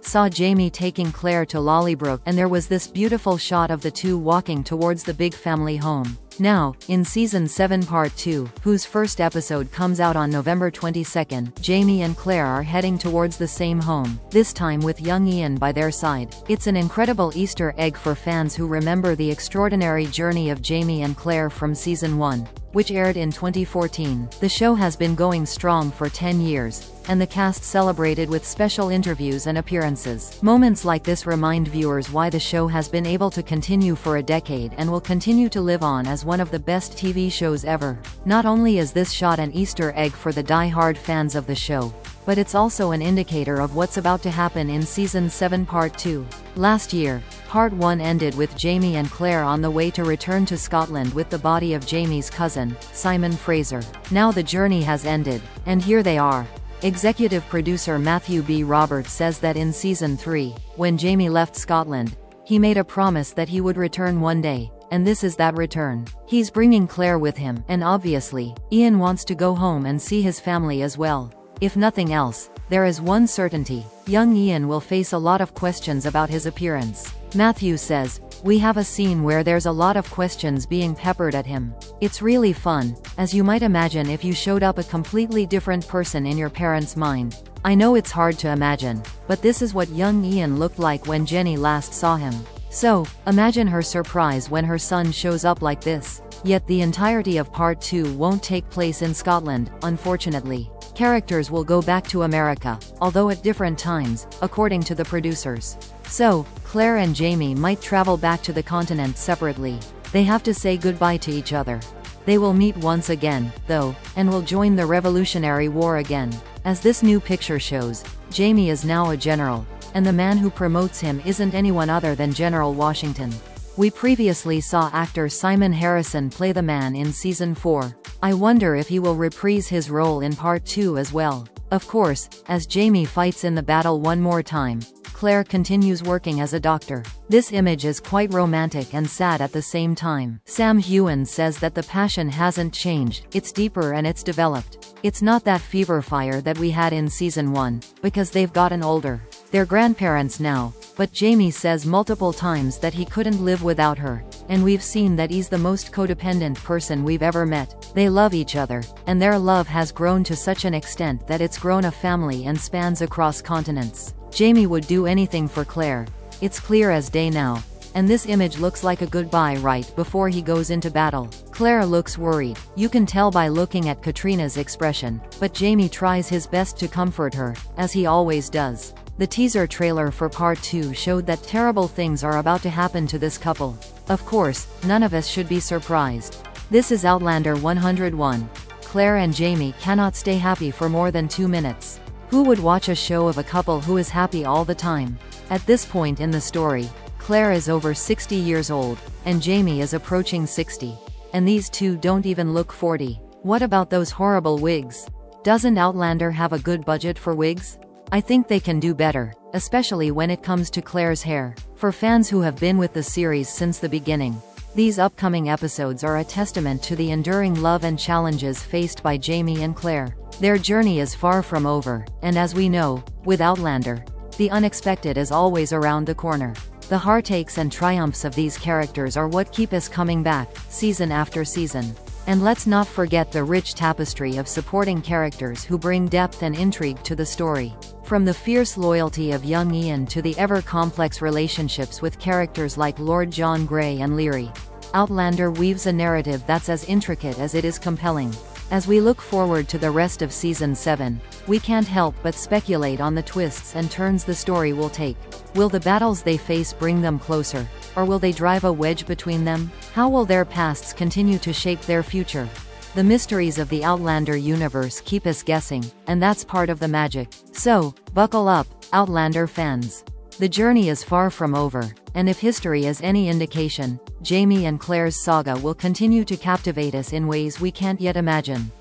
saw Jamie taking Claire to Lollybrook, and there was this beautiful shot of the two walking towards the big family home. Now, in Season 7 Part 2, whose first episode comes out on November 22, Jamie and Claire are heading towards the same home, this time with young Ian by their side. It's an incredible Easter egg for fans who remember the extraordinary journey of Jamie and Claire from Season 1, which aired in 2014. The show has been going strong for 10 years, and the cast celebrated with special interviews and appearances. Moments like this remind viewers why the show has been able to continue for a decade and will continue to live on as one of the best TV shows ever. Not only is this shot an Easter egg for the die-hard fans of the show, but it's also an indicator of what's about to happen in Season 7 Part 2. Last year, Part 1 ended with Jamie and Claire on the way to return to Scotland with the body of Jamie's cousin, Simon Fraser. Now the journey has ended, and here they are. Executive producer Matthew B. Roberts says that in Season 3, when Jamie left Scotland, he made a promise that he would return one day, and this is that return. He's bringing Claire with him, and obviously, Ian wants to go home and see his family as well. If nothing else, there is one certainty: young Ian will face a lot of questions about his appearance. Matthew says, "We have a scene where there's a lot of questions being peppered at him. It's really fun, as you might imagine if you showed up a completely different person in your parents' mind. I know it's hard to imagine, but this is what young Ian looked like when Jenny last saw him. So, imagine her surprise when her son shows up like this." Yet the entirety of Part 2 won't take place in Scotland, unfortunately. Characters will go back to America, although at different times, according to the producers. So, Claire and Jamie might travel back to the continent separately. They have to say goodbye to each other. They will meet once again, though, and will join the Revolutionary War again. As this new picture shows, Jamie is now a general, and the man who promotes him isn't anyone other than General Washington. We previously saw actor Simon Harrison play the man in Season 4. I wonder if he will reprise his role in Part 2 as well. Of course, as Jamie fights in the battle one more time, Claire continues working as a doctor. This image is quite romantic and sad at the same time. Sam Heughan says that the passion hasn't changed, it's deeper and it's developed. It's not that fever fire that we had in Season 1, because they've gotten older. They're grandparents now, but Jamie says multiple times that he couldn't live without her, and we've seen that he's the most codependent person we've ever met. They love each other, and their love has grown to such an extent that it's grown a family and spans across continents. Jamie would do anything for Claire. It's clear as day now, and this image looks like a goodbye right before he goes into battle. Claire looks worried. You can tell by looking at Katrina's expression, but Jamie tries his best to comfort her, as he always does. The teaser trailer for Part 2 showed that terrible things are about to happen to this couple. Of course, none of us should be surprised. This is Outlander 101. Claire and Jamie cannot stay happy for more than 2 minutes. Who would watch a show of a couple who is happy all the time? At this point in the story, Claire is over 60 years old, and Jamie is approaching 60. And these two don't even look 40. What about those horrible wigs? Doesn't Outlander have a good budget for wigs? I think they can do better, especially when it comes to Claire's hair. For fans who have been with the series since the beginning, these upcoming episodes are a testament to the enduring love and challenges faced by Jamie and Claire. Their journey is far from over, and as we know, with Outlander, the unexpected is always around the corner. The heartaches and triumphs of these characters are what keep us coming back, season after season. And let's not forget the rich tapestry of supporting characters who bring depth and intrigue to the story. From the fierce loyalty of young Ian to the ever-complex relationships with characters like Lord John Grey and Leary, Outlander weaves a narrative that's as intricate as it is compelling. As we look forward to the rest of Season 7, we can't help but speculate on the twists and turns the story will take. Will the battles they face bring them closer, or will they drive a wedge between them? How will their pasts continue to shape their future? The mysteries of the Outlander universe keep us guessing, and that's part of the magic. So, buckle up, Outlander fans. The journey is far from over, and if history is any indication, Jamie and Claire's saga will continue to captivate us in ways we can't yet imagine.